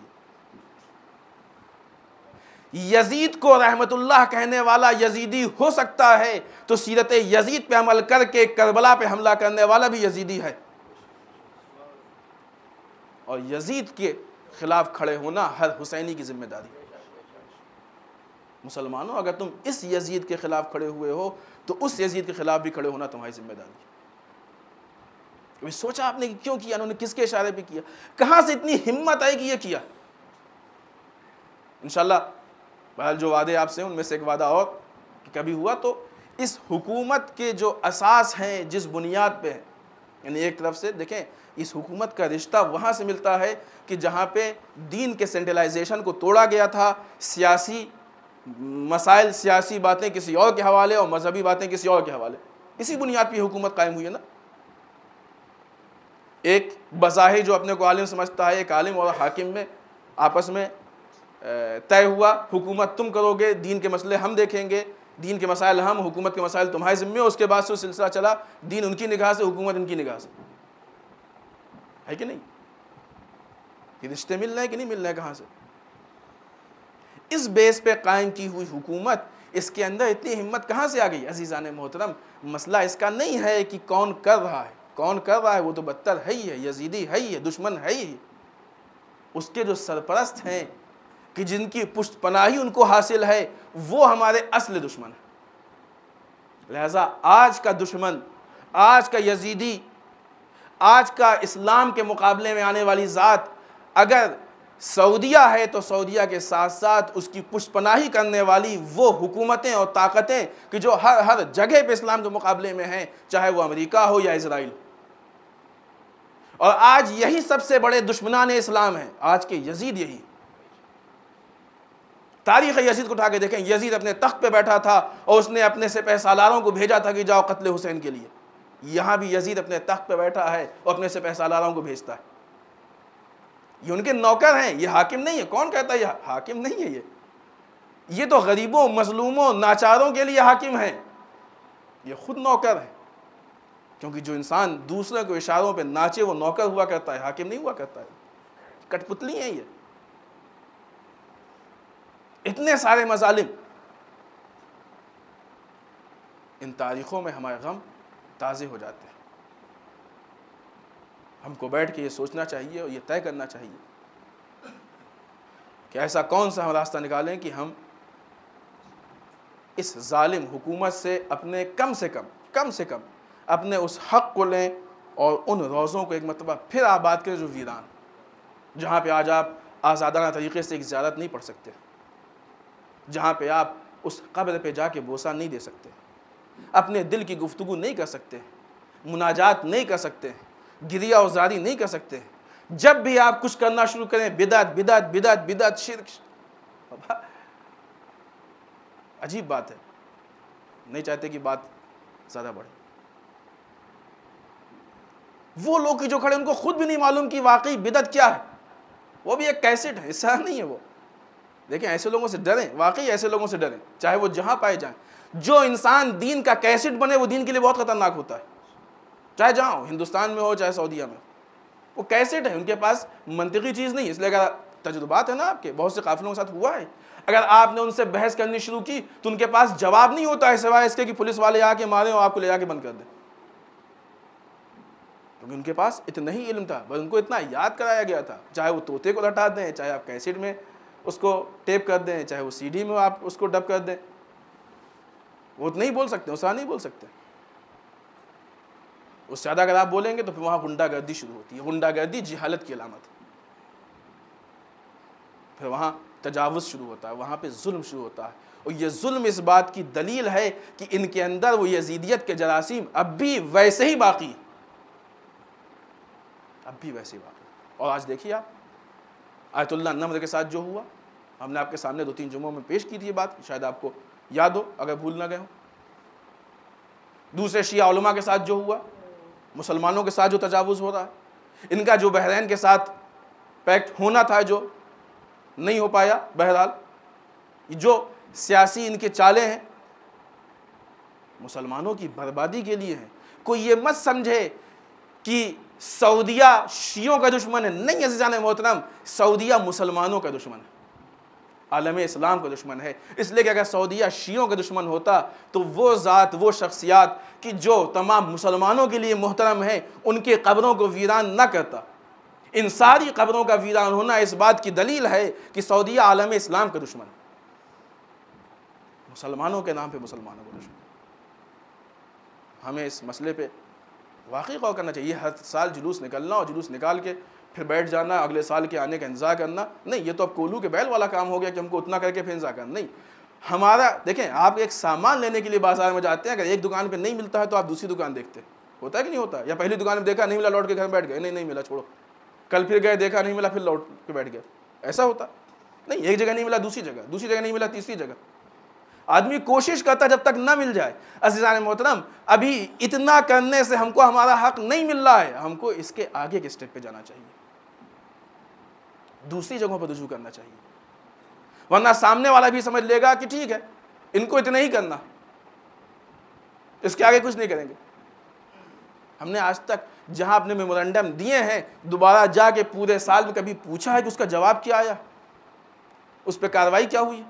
یزید کو رحمت اللہ کہنے والا یزیدی ہو سکتا ہے تو سیرت یزید پہ عمل کر کے کربلا پہ حملہ کرنے والا بھی یزیدی ہے. اور یزید کے خلاف کھڑے ہونا ہر حسینی کی ذمہ داری. مسلمانوں، اگر تم اس یزید کے خلاف کھڑے ہوئے ہو تو اس یزید کے خلاف بھی کھڑے ہونا تمہاری ذمہ داری. کبھی سوچا آپ نے کہ کیوں کیا؟ انہوں نے کس کے اشارے پہ کیا؟ کہاں سے اتنی ہمت آئی کہ یہ کیا؟ انشاءاللہ بہرحال جو وعدے آپ سے ان میں سے ایک وعدہ اور کہ کبھی ہوا تو اس حکومت کے جو اساس ہیں، جس بنیاد پہ ہیں، یعنی ایک طرف سے دیکھیں اس حکومت کا رشتہ وہاں سے ملتا ہے کہ جہاں پہ دین کے سینٹرلائزیشن کو توڑا گیا تھا. سیاسی مسائل، سیاسی باتیں کسی اور کے حوالے اور مذہبی باتیں کسی اور کے حوالے. اسی بنیاد پہ حکومت قائم ہوئی ہے نا. ایک بظاہر جو اپنے کو عالم سمجھتا ہے، ایک عالم اور حاکم میں آپس میں طے ہوا حکومت تم کرو گے، دین کے مسئلے ہم دیکھیں گے، دین کے مسائل ہم، حکومت کے مسائل تمہارے ذمہ. اس کے بعد سے سلسلہ چلا، دین ان کی نگاہ سے، حکومت ان کی نگاہ سے. ہے کہ نہیں؟ یہ رشتے مل رہے ہیں کہ نہیں مل رہے ہیں؟ کہاں سے؟ اس بیس پہ قائم کی ہوئی حکومت، اس کے اندر اتنی ہمت کہاں سے آ گئی؟ عزیزان محترم، مسئلہ اس کا نہیں ہے کہ کون کر رہا ہے. کون کر رہا ہے وہ تو بدتر ہے ہی ہے، یزیدی ہے ہی ہے، دشمن ہے ہی. اس کے جو سرپرست ہیں کہ جن کی پشت پناہی ان کو حاصل ہے، وہ ہمارے اصل دشمن ہیں. لہذا آج کا دشمن، آج کا یزیدی، آج کا اسلام کے مقابلے میں آنے والی ذات اگر سعودیہ ہے تو سعودیہ کے ساتھ ساتھ اس کی پشت پناہی کرنے والی وہ حکومتیں اور طاقتیں کہ جو ہر جگہ پہ اسلام کے مقابلے میں ہیں، چاہے وہ امریکہ ہو یا اسرائیل. اور آج یہی سب سے بڑے دشمنان اسلام ہیں. آج کے یزید یہی. تاریخ یزید کو اٹھا کے دیکھیں. یزید اپنے تخت پہ بیٹھا تھا اور اس نے اپنے سپہ سالاروں کو بھیجا تھا کہ جاؤ قتل حسین کے لیے. یہاں بھی یزید اپنے تخت پہ بیٹھا ہے اور اپنے سپہ سالاروں کو بھیجتا ہے. یہ ان کے نوکر ہیں، یہ حاکم نہیں ہے. کون کہتا ہے یہ حاکم نہیں ہے؟ یہ تو غریبوں، مظلوموں، ناچاروں کے لیے حاکم ہیں. یہ خود نوکر ہے. کیونکہ جو انسان دوسرے کو اشاروں پہ ناچے وہ نوکر ہوا کرتا ہے، حاکم نہیں ہوا کرتا ہے. کٹ پتلی ہیں یہ. اتنے سارے مظالم. ان تاریخوں میں ہمارے غم تازے ہو جاتے ہیں. ہم کو بیٹھ کے یہ سوچنا چاہیے اور یہ طے کرنا چاہیے کہ ایسا کون سا ہم راستہ نکالیں کہ ہم اس ظالم حکومت سے اپنے کم سے کم اپنے اس حق کو لیں اور ان روزوں کو ایک مرتبہ پھر آباد کریں جو ویران، جہاں پہ آج آپ آزادانہ طریقے سے ایک زیارت نہیں پڑھ سکتے، جہاں پہ آپ اس قبر پہ جا کے بوسہ نہیں دے سکتے، اپنے دل کی گفتگو نہیں کر سکتے، مناجات نہیں کر سکتے، گریہ و زاری نہیں کر سکتے. جب بھی آپ کچھ کرنا شروع کریں بدعت شرک. عجیب بات ہے. نہیں چاہتے کہ بات زیادہ بڑھے. وہ لوگ جو کھڑے ان کو خود بھی نہیں معلوم کہ واقعی بدعت کیا ہے، وہ بھی ایک کیسٹ ہے، حصہ نہیں ہے وہ. دیکھیں ایسے لوگوں سے ڈریں، واقعی ایسے لوگوں سے ڈریں، چاہے وہ جہاں پائے جائیں. جو انسان دین کا کیسٹ بنے وہ دین کے لیے بہت خطرناک ہوتا ہے، چاہے جہاں ہو، ہندوستان میں ہو چاہے سعودیہ میں. وہ کیسٹ ہے، ان کے پاس منطقی چیز نہیں. اس لیے اگر تجربات ہے نا آپ کے، بہت سے قافلوں کے ساتھ ہوا ہے، اگر آپ نے ان سے بحث کرنی شروع کی تو ان کے پاس جواب نہیں ہوتا ہے سوائے اس کے کہ پولیس والے آ کے ماریں اور آپ کو لے جا کے بند کر دیں. کیونکہ ان کے پاس اتنا ہی علم تھا، بس ان کو اتنا یاد کرایا گیا تھا. چاہے وہ طوطے کو لٹا دیں، چاہے آپ کیسٹ میں اس کو ٹیپ کر دیں، چاہے وہ CD میں آپ اس کو ڈب کر دیں، وہ نہیں بول سکتے، اس طرح نہیں بول سکتے. اس سے زیادہ اگر آپ بولیں گے تو پھر وہاں غنڈہ گردی شروع ہوتی ہے. غنڈہ گردی جہالت کی علامت ہے. پھر وہاں تجاوز شروع ہوتا ہے، وہاں پہ ظلم شروع ہوتا ہے. اور یہ ظلم اس بات کی دلیل ہے کہ ان کے اندر وہ یزیدیت کے جراثیم اب بھی ویسے ہی باقی ہیں، اب بھی ویسے ہی باقی. اور آج دیکھیے آپ آیت اللہ نمر کے ساتھ جو ہوا، ہم نے آپ کے سامنے 2-3 جمعوں میں پیش کی تھی یہ بات، شاید آپ کو یاد ہو اگر بھول نہ گئے ہوں. دوسرے شیعہ علماء کے ساتھ جو ہوا، مسلمانوں کے ساتھ جو تجاوز ہو رہا ہے، ان کا جو بحرین کے ساتھ پیکٹ ہونا تھا جو نہیں ہو پایا، بہرحال جو سیاسی ان کے چالیں ہیں مسلمانوں کی بربادی کے لیے ہیں. کوئی یہ مت سمجھے کہ سعودیہ شیعوں کا دشمن ہے، نہیں عزیزان محترم، سعودیہ مسلمانوں کا دشمن ہے، عالم اسلام کا دشمن ہے. اس لیے کہ اگر سعودیہ شیعوں کا دشمن ہوتا تو وہ ذات، وہ شخصیات کہ جو تمام مسلمانوں کے لیے محترم ہیں، ان کے قبروں کو ویران نہ کرتا. ان ساری قبروں کا ویران ہونا اس بات کی دلیل ہے کہ سعودیہ عالم اسلام کا دشمن ہے، مسلمانوں کے نام پہ مسلمانوں کا دشمن. ہمیں اس مسئلے پہ واقعی غور کرنا چاہیے. ہر سال جلوس نکلنا اور جلوس نکال کے پھر بیٹھ جانا، اگلے سال کے آنے کا انتظار کرنا، نہیں، یہ تو اب کولو کے بیل والا کام ہو گیا کہ ہم کو اتنا کر کے پھر انتظار کرنا. نہیں، ہمارا دیکھیں، آپ ایک سامان لینے کے لیے بازار میں جاتے ہیں، اگر ایک دکان پہ نہیں ملتا ہے تو آپ دوسری دکان دیکھتے ہیں. ہوتا ہے کہ نہیں ہوتا؟ یا پہلی دکان میں دیکھا نہیں ملا، لوٹ کے گھر میں بیٹھ گئے، نہیں ملا چھوڑو. کل پھر گئے دیکھا نہیں ملا، پھر لوٹ کے بیٹھ گئے. ایسا ہوتا نہیں، ایک جگہ نہیں ملا دوسری جگہ نہیں ملا تیسری جگہ. آدمی کوشش کرتا جب تک نہ مل جائے. عزیزان محترم، ابھی اتنا کرنے سے ہم کو ہمارا حق نہیں مل رہا ہے، ہم کو اس کے آگے کے سٹیپ پہ جانا چاہیے، دوسری جگہوں پہ رجوع کرنا چاہیے. ورنہ سامنے والا بھی سمجھ لے گا کہ ٹھیک ہے ان کو اتنا ہی کرنا، اس کے آگے کچھ نہیں کریں گے. ہم نے آج تک جہاں اپنے میمورنڈم دیے ہیں دوبارہ جا کے پورے سال میں کبھی پوچھا ہے کہ اس کا جواب کیا آیا، اس پہ کارروائی کیا ہوئی؟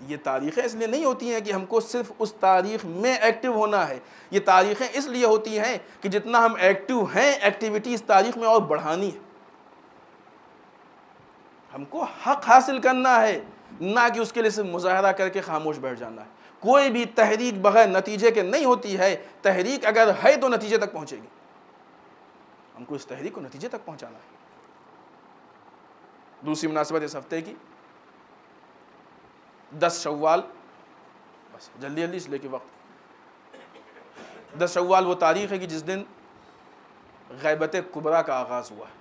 یہ تاریخیں اس لیے نہیں ہوتی ہیں کہ ہم کو صرف اس تاریخ میں ایکٹیو ہونا ہے. یہ تاریخیں اس لیے ہوتی ہیں کہ جتنا ہم ایکٹیو ہیں ایکٹیویٹی اس تاریخ میں اور بڑھانی ہے. ہم کو حق حاصل کرنا ہے، نہ کہ اس کے لیے صرف مظاہرہ کر کے خاموش بیٹھ جانا ہے. کوئی بھی تحریک بغیر نتیجے کے نہیں ہوتی ہے. تحریک اگر ہے تو نتیجے تک پہنچے گی. ہم کو اس تحریک کو نتیجے تک پہنچانا ہے. دوسری مناسبت اس ہفتے کی 10 شوال، بس جلدی اس لیے کہ وقت. 10 شوال وہ تاریخ ہے کہ جس دن غیبت کبریٰ کا آغاز ہوا ہے.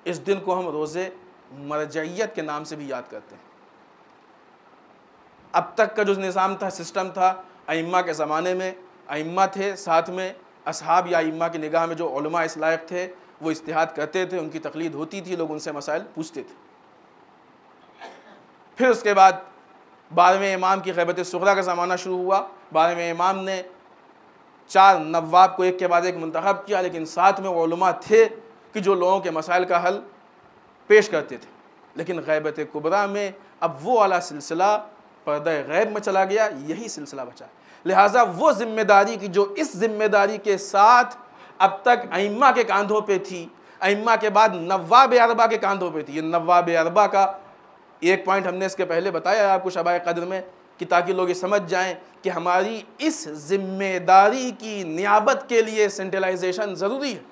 اس دن کو ہم روزے مرجعیت کے نام سے بھی یاد کرتے ہیں. اب تک کا جو نظام تھا، سسٹم تھا، ائمہ کے زمانے میں ائمہ تھے، ساتھ میں اصحاب یا ائمہ کی نگاہ میں جو علماء اس لائق تھے وہ اجتہاد کرتے تھے، ان کی تقلید ہوتی تھی، لوگ ان سے مسائل پوچھتے تھے. پھر اس کے بعد 12ویں امام کی غیبت صغریٰ کا زمانہ شروع ہوا. 12ویں امام نے 4 نواب کو ایک کے بعد ایک منتخب کیا، لیکن ساتھ میں وہ علماء تھے کہ جو لوگوں کے مسائل کا حل پیش کرتے تھے. لیکن غیبت کبریٰ میں اب وہ والا سلسلہ پردہ غیب میں چلا گیا، یہی سلسلہ بچا. لہٰذا وہ ذمہ داری کی جو اس ذمہ داری کے ساتھ اب تک ائمہ کے کاندھوں پہ تھی، ائمہ کے بعد نواب اربعہ کے کاندھوں پہ تھی. یہ نواب اربعہ کا ایک پوائنٹ ہم نے اس کے پہلے بتایا آپ کو شبائے قدر میں کہ تاکہ لوگ یہ سمجھ جائیں کہ ہماری اس ذمہ داری کی نیابت کے لیے سینٹرلائزیشن ضروری ہے.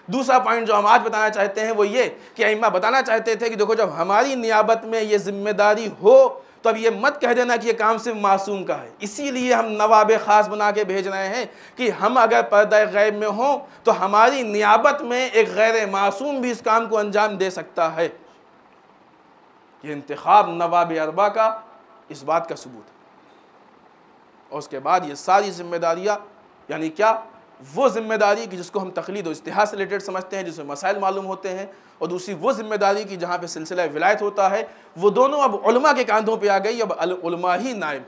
دوسرا پوائنٹ جو ہم آج بتانا چاہتے ہیں وہ یہ کہ ائمہ بتانا چاہتے تھے کہ دیکھو جب ہماری نیابت میں یہ ذمہ داری ہو تو اب یہ مت کہہ دینا کہ یہ کام صرف معصوم کا ہے. اسی لیے ہم نواب خاص بنا کے بھیج رہے ہیں کہ ہم اگر پردہ غیب میں ہوں تو ہماری نیابت میں ایک غیر معصوم بھی اس کام کو انجام دے سکتا ہے. یہ انتخاب نواب اربعہ کا اس بات کا ثبوت ہے. اور اس کے بعد یہ ساری ذمہ داریاں یعنی کیا وہ ذمہ داری کی جس کو ہم تقلید و اجتہاد سے ریلیٹڈ سمجھتے ہیں، جس میں مسائل معلوم ہوتے ہیں، اور دوسری وہ ذمہ داری کی جہاں پہ سلسلہ ولایت ہوتا ہے، وہ دونوں اب علماء کے کاندھوں پہ آ گئی، اب علماء ہی نائب۔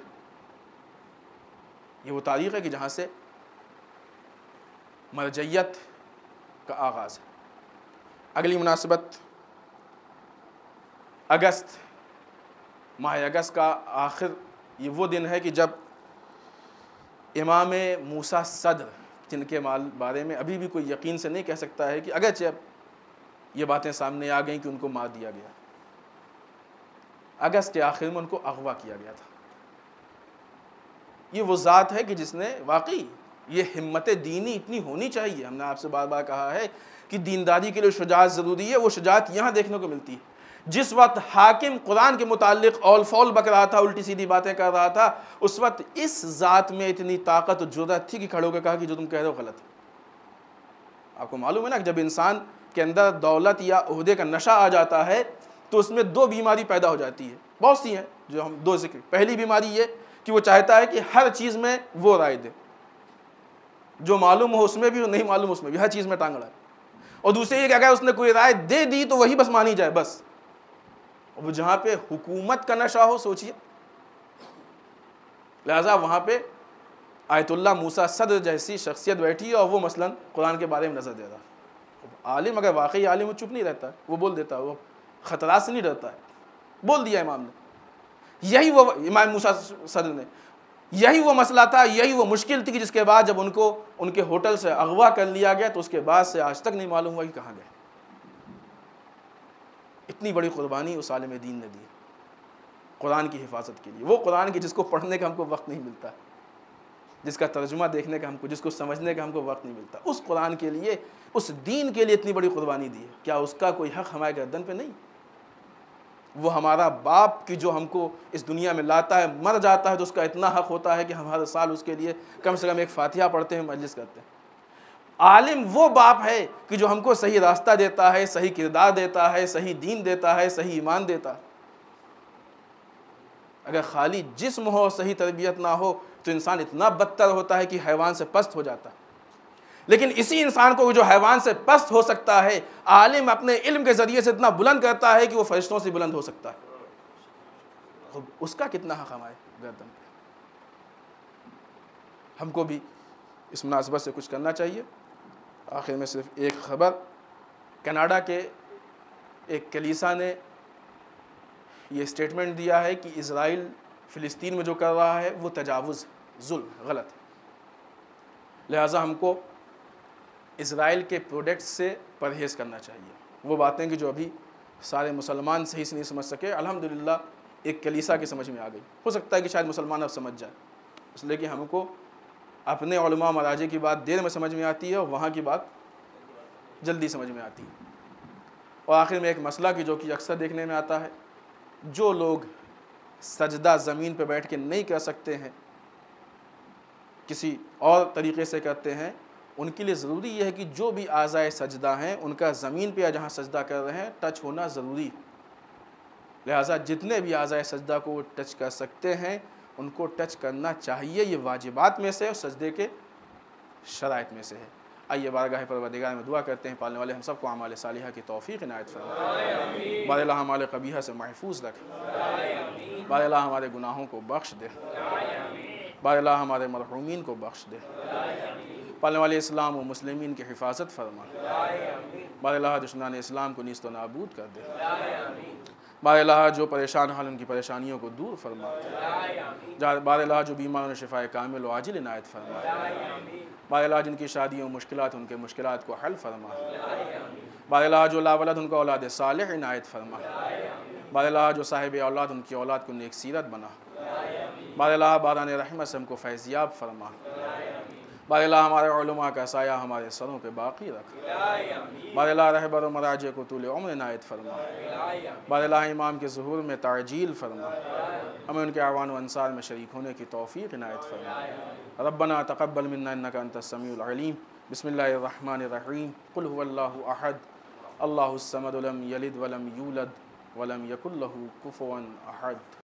یہ وہ تاریخ ہے کہ جہاں سے مرجعیت کا آغاز ہے۔ اگلی مناسبت اگست، ماہ اگست کا آخر، یہ وہ دن ہے کہ جب امام موسیٰ صدر، جن کے بارے میں ابھی بھی کوئی یقین سے نہیں کہہ سکتا ہے کہ اگرچہ اب یہ باتیں سامنے آ گئیں کہ ان کو مار دیا گیا، اگست کے آخر میں ان کو اغوا کیا گیا تھا۔ یہ وہ ذات ہے کہ جس نے واقعی یہ ہمت دینی اتنی ہونی چاہیے۔ ہم نے آپ سے بار بار کہا ہے کہ دینداری کے لیے شجاعت ضروری ہے، وہ شجاعت یہاں دیکھنے کو ملتی ہے۔ جس وقت حاکم قرآن کے متعلق اول فول بک رہا تھا، الٹی سیدھی باتیں کر رہا تھا، اس وقت اس ذات میں اتنی طاقت و جرأت تھی کہ کھڑے ہو کے کہا کہ جو تم کہہ رہے ہو غلط ہے۔ آپ کو معلوم ہے نا کہ جب انسان کے اندر دولت یا عہدے کا نشہ آ جاتا ہے تو اس میں دو بیماری پیدا ہو جاتی ہے، بہت سی ہیں جو ہم دو ذکر۔ پہلی بیماری یہ کہ وہ چاہتا ہے کہ ہر چیز میں وہ رائے دے، جو معلوم ہو اس میں بھی، نہیں معلوم اس میں بھی، ہر چیز میں ٹانگ اڑائے۔ اور دوسری یہ کہ اگر اس نے کوئی رائے دے دی تو وہی بس مانی جائے بس۔ وہ جہاں پہ حکومت کا نشہ ہو، سوچئے، لہذا وہاں پہ آیت اللہ موسیٰ صدر جیسی شخصیت بیٹھی اور وہ مثلا قرآن کے بارے میں نظر دے رہا۔ عالم اگر واقعی عالم، وہ چپ نہیں رہتا ہے، وہ بول دیتا ہے، وہ خطرات سے نہیں ڈرتا ہے۔ بول دیا امام نے، یہی وہ امام موسیٰ صدر نے، یہی وہ مسئلہ تھا، یہی وہ مشکل تھی کہ جس کے بعد جب ان کو ان کے ہوٹل سے اغوا کر لیا گیا تو اس کے بعد سے آج تک نہیں معلوم ہوا کہ کہاں گئے۔ اتنی بڑی قربانی اس عالم دین نے دی قرآن کی حفاظت کے لیے، وہ قرآن کی جس کو پڑھنے کا ہم کو وقت نہیں ملتا، جس کا ترجمہ دیکھنے کا ہم کو، جس کو سمجھنے کا ہم کو وقت نہیں ملتا، اس قرآن کے لیے، اس دین کے لیے اتنی بڑی قربانی دی ہے۔ کیا اس کا کوئی حق ہمارے گردن پہ نہیں؟ وہ ہمارا باپ کی جو ہم کو اس دنیا میں لاتا ہے، مر جاتا ہے تو اس کا اتنا حق ہوتا ہے کہ ہم ہر سال اس کے لیے کم سے کم ایک فاتحہ پڑھتے ہیں، مجلس کرتے ہیں۔ عالم وہ باپ ہے کہ جو ہم کو صحیح راستہ دیتا ہے، صحیح کردار دیتا ہے، صحیح دین دیتا ہے، صحیح ایمان دیتا ہے۔ اگر خالی جسم ہو، صحیح تربیت نہ ہو تو انسان اتنا بدتر ہوتا ہے کہ حیوان سے پست ہو جاتا ہے۔ لیکن اسی انسان کو جو حیوان سے پست ہو سکتا ہے، عالم اپنے علم کے ذریعے سے اتنا بلند کرتا ہے کہ وہ فرشتوں سے بلند ہو سکتا ہے۔ اس کا کتنا حق ہمارے گردن پہ؟ ہم کو بھی اس مناسبت سے کچھ کرنا چاہیے۔ آخر میں صرف ایک خبر، کینیڈا کے ایک کلیسا نے یہ اسٹیٹمنٹ دیا ہے کہ اسرائیل فلسطین میں جو کر رہا ہے وہ تجاوز، ظلم، غلط ہے، لہٰذا ہم کو اسرائیل کے پروڈکٹس سے پرہیز کرنا چاہیے۔ وہ باتیں کہ جو ابھی سارے مسلمان صحیح سے نہیں سمجھ سکے، الحمدللہ ایک کلیسا کی سمجھ میں آ گئی۔ ہو سکتا ہے کہ شاید مسلمان اب سمجھ جائے، اس لیے کہ ہم کو اپنے علماء مراجع کی بات دیر میں سمجھ میں آتی ہے اور وہاں کی بات جلدی سمجھ میں آتی ہے۔ اور آخر میں ایک مسئلہ کی جو کہ اکثر دیکھنے میں آتا ہے، جو لوگ سجدہ زمین پہ بیٹھ کے نہیں کر سکتے ہیں، کسی اور طریقے سے کرتے ہیں، ان کے لیے ضروری یہ ہے کہ جو بھی اعضائے سجدہ ہیں ان کا زمین پہ یا جہاں سجدہ کر رہے ہیں ٹچ ہونا ضروری، لہٰذا جتنے بھی اعضائے سجدہ کو وہ ٹچ کر سکتے ہیں ان کو ٹچ کرنا چاہیے۔ یہ واجبات میں سے اور سجدے کے شرائط میں سے ہے۔ آئیے بارگاہ پروردگار میں دعا کرتے ہیں، پالنے والے ہم سب کو اعمال صالحہ کی توفیق عنایت فرمائے، بار الہ ہمارے قبیحہ سے محفوظ رکھے، بار الہ ہمارے گناہوں کو بخش دے، بار الہ ہمارے مرحومین کو بخش دے، پالنے والے اسلام و مسلمین کی حفاظت فرما، بار الہ دشمنان اسلام کو نیست و نابود کر دے، بار الہ جو پریشان حال ان کی پریشانیوں کو دور فرما، بار الہ جو بیماروں شفائے کامل و عاجل عنایت فرما، بار الہ جن کی شادیوں مشکلات ان کے مشکلات کو حل فرما، بار الہ جو لا ولد ان کو اولاد صالح عنایت فرما، بار الہ جو صاحب اولاد ان کی اولاد کو نیک سیرت بنا، بار الہ باران رحمت سے ہم کو فیضیاب فرما، بار الہ ہمارے علماء کا سایہ ہمارے سروں پہ باقی رکھ، بار الہ رہبر و مراجع کو طول عمر عنایت فرما، بار الہ امام کے ظہور میں تعجیل فرما، ہمیں ان کے اعوان و انصار میں شریک ہونے کی توفیق عنایت فرما۔ ربنا تقبل منا انک انت السمیع العلیم۔ بسم اللہ الرحمن الرحیم۔ قل هو اللہ احد اللہ الصمد لم یلد ولم یولد ولم یکن لہ کفوا احد۔